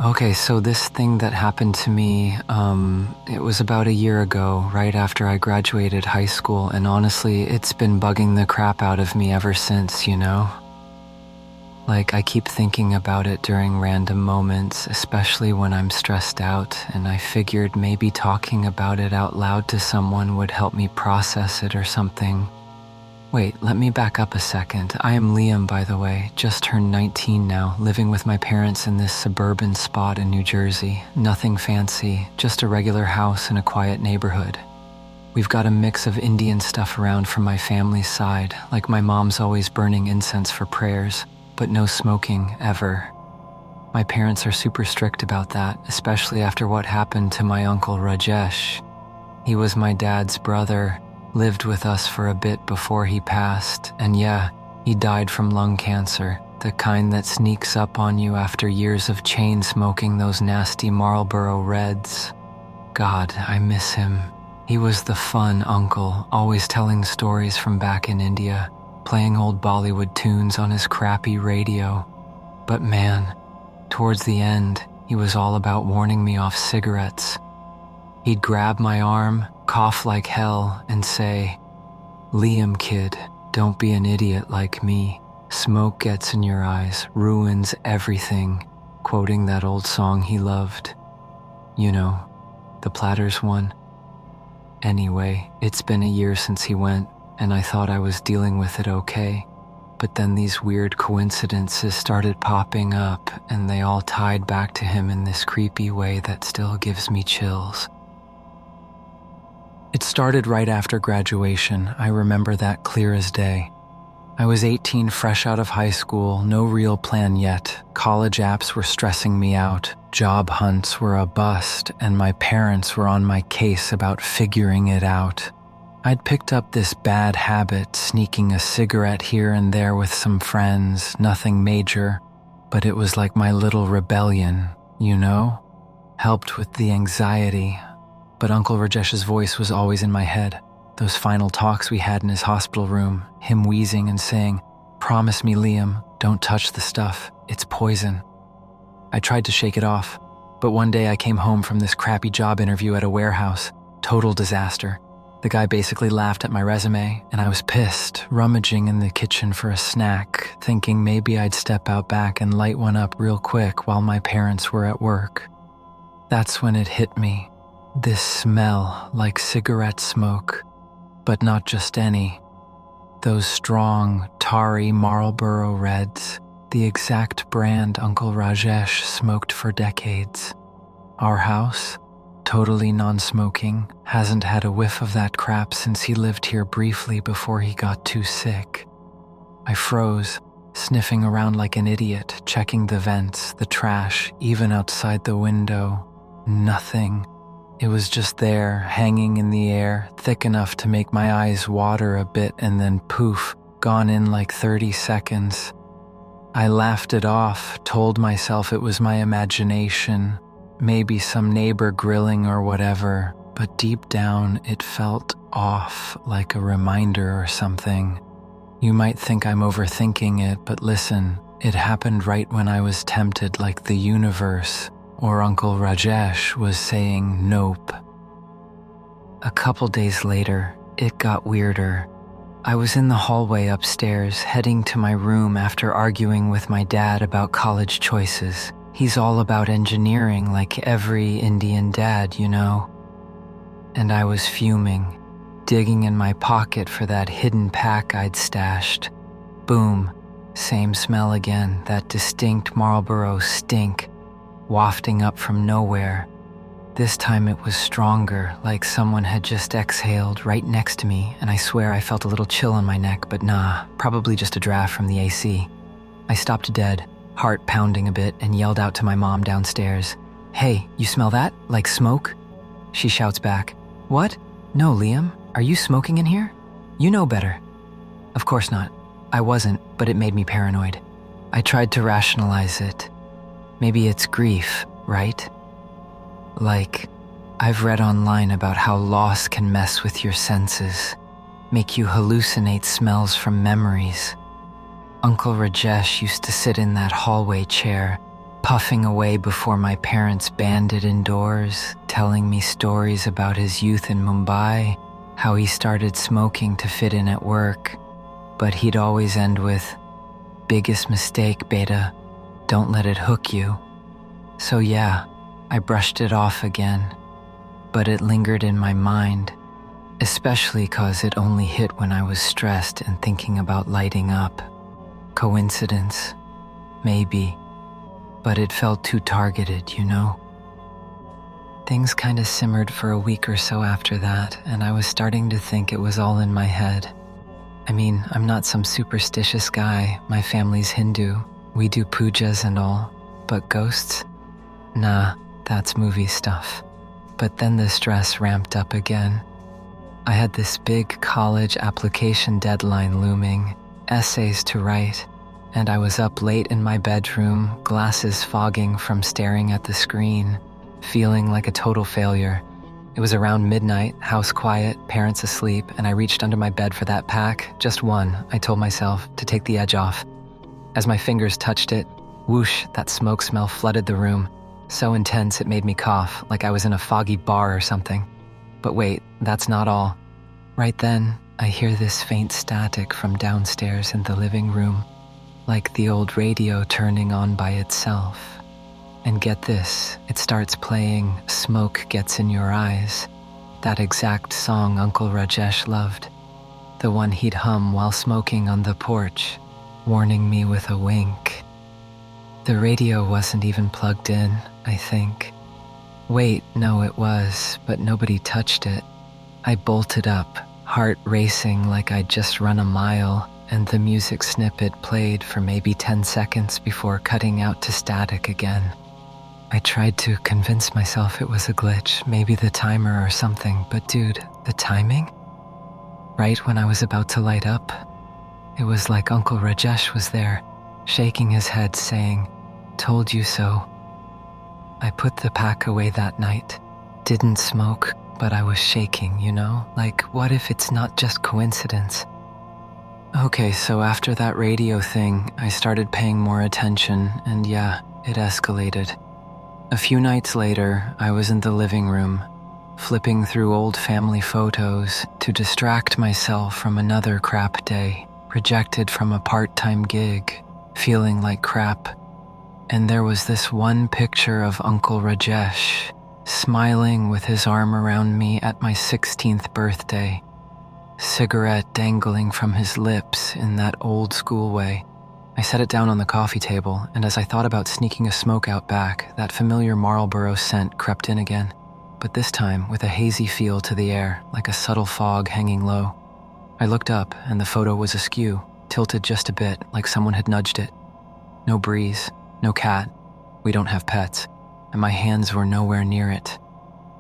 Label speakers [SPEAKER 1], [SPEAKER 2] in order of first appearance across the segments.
[SPEAKER 1] Okay, so this thing that happened to me, it was about a year ago, right after I graduated high school, and honestly, it's been bugging the crap out of me ever since, you know? Like, I keep thinking about it during random moments, especially when I'm stressed out, and I figured maybe talking about it out loud to someone would help me process it or something. Wait, let me back up a second. I am Liam, by the way, just turned 19 now, living with my parents in this suburban spot in New Jersey. Nothing fancy, just a regular house in a quiet neighborhood. We've got a mix of Indian stuff around from my family's side, like my mom's always burning incense for prayers, but no smoking, ever. My parents are super strict about that, especially after what happened to my uncle Rajesh. He was my dad's brother, lived with us for a bit before he passed, and yeah, he died from lung cancer, the kind that sneaks up on you after years of chain smoking those nasty Marlboro Reds. God, I miss him. He was the fun uncle, always telling stories from back in India, playing old Bollywood tunes on his crappy radio. But man, towards the end, he was all about warning me off cigarettes. He'd grab my arm, cough like hell, and say, "Liam, kid, don't be an idiot like me. Smoke gets in your eyes, ruins everything," quoting that old song he loved. You know, the Platters one. Anyway, it's been a year since he went, and I thought I was dealing with it okay. But then these weird coincidences started popping up, and they all tied back to him in this creepy way that still gives me chills. It started right after graduation. I remember that clear as day. I was 18, fresh out of high school, no real plan yet. College apps were stressing me out. Job hunts were a bust, and my parents were on my case about figuring it out. I'd picked up this bad habit, sneaking a cigarette here and there with some friends, nothing major, but it was like my little rebellion, you know? Helped with the anxiety. But Uncle Rajesh's voice was always in my head. Those final talks we had in his hospital room, him wheezing and saying, "Promise me, Liam, don't touch the stuff. It's poison." I tried to shake it off, but one day I came home from this crappy job interview at a warehouse. Total disaster. The guy basically laughed at my resume, and I was pissed, rummaging in the kitchen for a snack, thinking maybe I'd step out back and light one up real quick while my parents were at work. That's when it hit me. This smell like cigarette smoke, but not just any. Those strong, tarry Marlboro Reds, the exact brand Uncle Rajesh smoked for decades. Our house, totally non-smoking, hasn't had a whiff of that crap since he lived here briefly before he got too sick. I froze, sniffing around like an idiot, checking the vents, the trash, even outside the window. Nothing. It was just there, hanging in the air, thick enough to make my eyes water a bit, and then poof, gone in like 30 seconds. I laughed it off, told myself it was my imagination, maybe some neighbor grilling or whatever, but deep down it felt off, like a reminder or something. You might think I'm overthinking it, but listen, it happened right when I was tempted, like the universe or Uncle Rajesh was saying nope. A couple days later, it got weirder. I was in the hallway upstairs, heading to my room after arguing with my dad about college choices. He's all about engineering, like every Indian dad, you know. And I was fuming, digging in my pocket for that hidden pack I'd stashed. Boom, same smell again, that distinct Marlboro stink, wafting up from nowhere. This time it was stronger, like someone had just exhaled right next to me, and I swear I felt a little chill on my neck, but nah, probably just a draft from the AC. I stopped dead, heart pounding a bit, and yelled out to my mom downstairs, "Hey, you smell that? Like smoke?" She shouts back, "What? No, Liam, are you smoking in here? You know better." Of course not. I wasn't, but it made me paranoid. I tried to rationalize it. Maybe it's grief, right? Like, I've read online about how loss can mess with your senses, make you hallucinate smells from memories. Uncle Rajesh used to sit in that hallway chair, puffing away before my parents banned it indoors, telling me stories about his youth in Mumbai, how he started smoking to fit in at work, but he'd always end with, "Biggest mistake, beta, don't let it hook you." So yeah, I brushed it off again, but it lingered in my mind, especially 'cause it only hit when I was stressed and thinking about lighting up. Coincidence? Maybe. But it felt too targeted, you know? Things kinda simmered for a week or so after that, and I was starting to think it was all in my head. I mean, I'm not some superstitious guy. My family's Hindu. We do pujas and all. But ghosts? Nah, that's movie stuff. But then the stress ramped up again. I had this big college application deadline looming, essays to write, and I was up late in my bedroom, glasses fogging from staring at the screen, feeling like a total failure. It was around midnight, house quiet, parents asleep, and I reached under my bed for that pack, just one, I told myself, to take the edge off. As my fingers touched it, whoosh, that smoke smell flooded the room, so intense it made me cough, like I was in a foggy bar or something. But wait, that's not all. Right then, I hear this faint static from downstairs in the living room, like the old radio turning on by itself. And get this, it starts playing "Smoke Gets in Your Eyes," that exact song Uncle Rajesh loved, the one he'd hum while smoking on the porch, warning me with a wink. The radio wasn't even plugged in, I think. Wait, no it was, but nobody touched it. I bolted up, heart racing like I'd just run a mile, and the music snippet played for maybe 10 seconds before cutting out to static again. I tried to convince myself it was a glitch, maybe the timer or something, but dude, the timing? Right when I was about to light up, it was like Uncle Rajesh was there, shaking his head saying, "Told you so." I put the pack away that night. Didn't smoke, but I was shaking, you know? Like, what if it's not just coincidence? Okay, so after that radio thing, I started paying more attention, and yeah, it escalated. A few nights later, I was in the living room, flipping through old family photos to distract myself from another crap day, rejected from a part-time gig, feeling like crap. And there was this one picture of Uncle Rajesh, smiling with his arm around me at my 16th birthday, cigarette dangling from his lips in that old school way. I set it down on the coffee table, and as I thought about sneaking a smoke out back, that familiar Marlboro scent crept in again, but this time with a hazy feel to the air, like a subtle fog hanging low. I looked up, and the photo was askew, tilted just a bit, like someone had nudged it. No breeze, no cat. We don't have pets, and my hands were nowhere near it.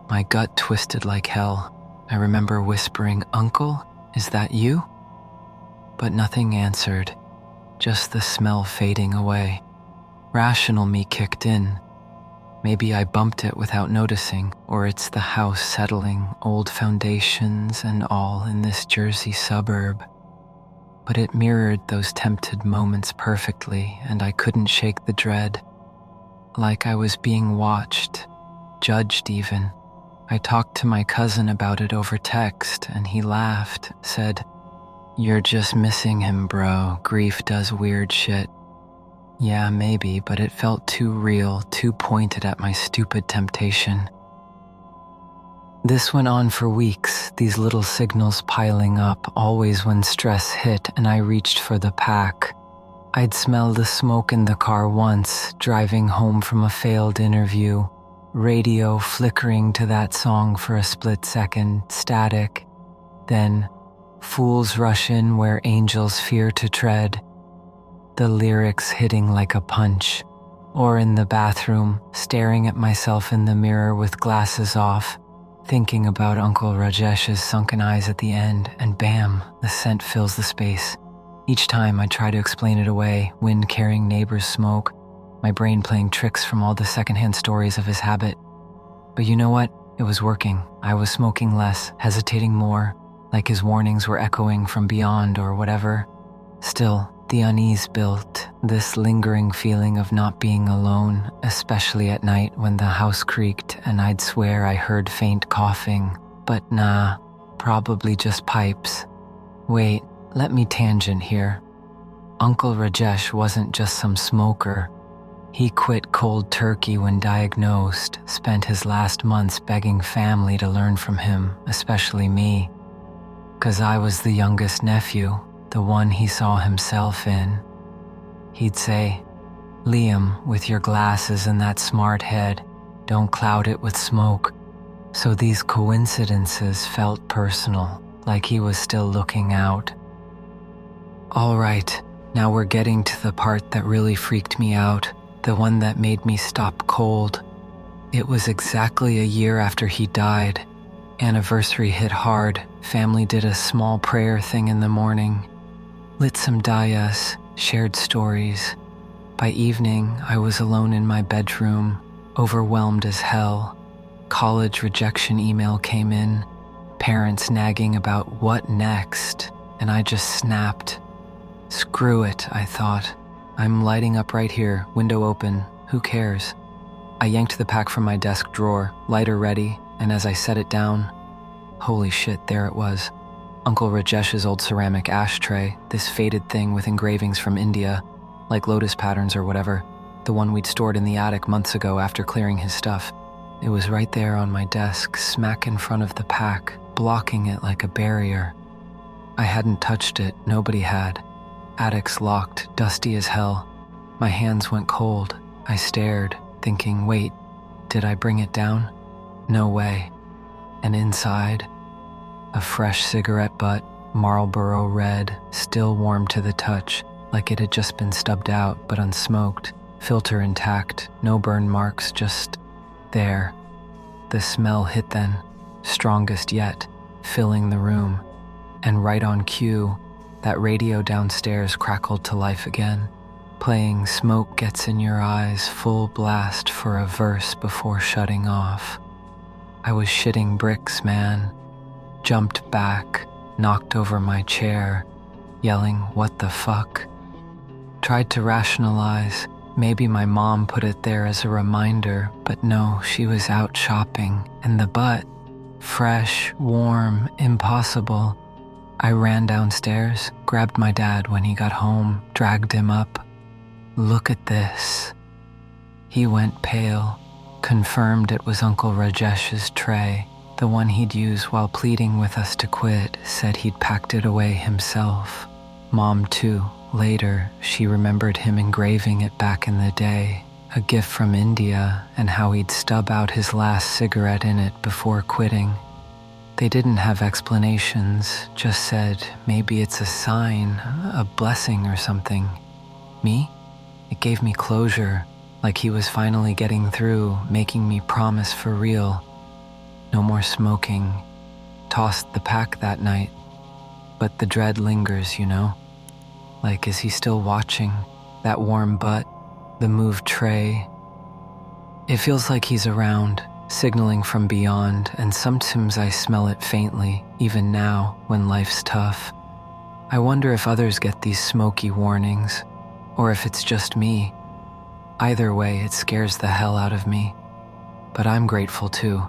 [SPEAKER 1] My gut twisted like hell. I remember whispering, "Uncle, is that you?" But nothing answered. Just the smell fading away. Rational me kicked in. Maybe I bumped it without noticing, or it's the house settling, old foundations and all in this Jersey suburb. But it mirrored those tempted moments perfectly, and I couldn't shake the dread. Like I was being watched, judged even. I talked to my cousin about it over text, and he laughed, said, "You're just missing him, bro. Grief does weird shit." Yeah, maybe, but it felt too real, too pointed at my stupid temptation. This went on for weeks, these little signals piling up, always when stress hit and I reached for the pack. I'd smell the smoke in the car once, driving home from a failed interview, radio flickering to that song for a split second, static. Then, "Fools rush in where angels fear to tread," the lyrics hitting like a punch. Or in the bathroom, staring at myself in the mirror with glasses off, thinking about Uncle Rajesh's sunken eyes at the end, and bam, the scent fills the space. Each time I try to explain it away, wind carrying neighbors' smoke, my brain playing tricks from all the secondhand stories of his habit. But you know what? It was working. I was smoking less, hesitating more, like his warnings were echoing from beyond or whatever. Still, the unease built, this lingering feeling of not being alone, especially at night when the house creaked and I'd swear I heard faint coughing. But nah, probably just pipes. Wait, let me tangent here. Uncle Rajesh wasn't just some smoker. He quit cold turkey when diagnosed, spent his last months begging family to learn from him, especially me. 'Cause I was the youngest nephew, the one he saw himself in. He'd say, "Liam, with your glasses and that smart head, don't cloud it with smoke." So these coincidences felt personal, like he was still looking out. All right, now we're getting to the part that really freaked me out, the one that made me stop cold. It was exactly a year after he died. Anniversary hit hard. Family did a small prayer thing in the morning. Lit some dayas, shared stories. By evening, I was alone in my bedroom, overwhelmed as hell. College rejection email came in, parents nagging about what next, and I just snapped. Screw it, I thought. I'm lighting up right here, window open, who cares? I yanked the pack from my desk drawer, lighter ready, and as I set it down, holy shit, there it was. Uncle Rajesh's old ceramic ashtray, this faded thing with engravings from India, like lotus patterns or whatever, the one we'd stored in the attic months ago after clearing his stuff. It was right there on my desk, smack in front of the pack, blocking it like a barrier. I hadn't touched it, nobody had. Attic's locked, dusty as hell. My hands went cold. I stared, thinking, wait, did I bring it down? No way. And inside, a fresh cigarette butt, Marlboro red, still warm to the touch, like it had just been stubbed out but unsmoked, filter intact, no burn marks, just there. The smell hit then, strongest yet, filling the room. And right on cue, that radio downstairs crackled to life again, playing Smoke Gets in Your Eyes full blast for a verse before shutting off. I was shitting bricks, man. Jumped back, knocked over my chair, yelling, "What the fuck?" Tried to rationalize. Maybe my mom put it there as a reminder, but no, she was out shopping, and the butt, fresh, warm, impossible. I ran downstairs, grabbed my dad when he got home, dragged him up. Look at this. He went pale, confirmed it was Uncle Rajesh's tray, the one he'd use while pleading with us to quit, said he'd packed it away himself. Mom too. Later, she remembered him engraving it back in the day, a gift from India, and how he'd stub out his last cigarette in it before quitting. They didn't have explanations, just said maybe it's a sign, a blessing or something. Me? It gave me closure, like he was finally getting through, making me promise for real. No more smoking. Tossed the pack that night. But the dread lingers, you know? Like, is he still watching? That warm butt, the moved tray. It feels like he's around, signaling from beyond, and sometimes I smell it faintly, even now, when life's tough. I wonder if others get these smoky warnings, or if it's just me. Either way, it scares the hell out of me. But I'm grateful too.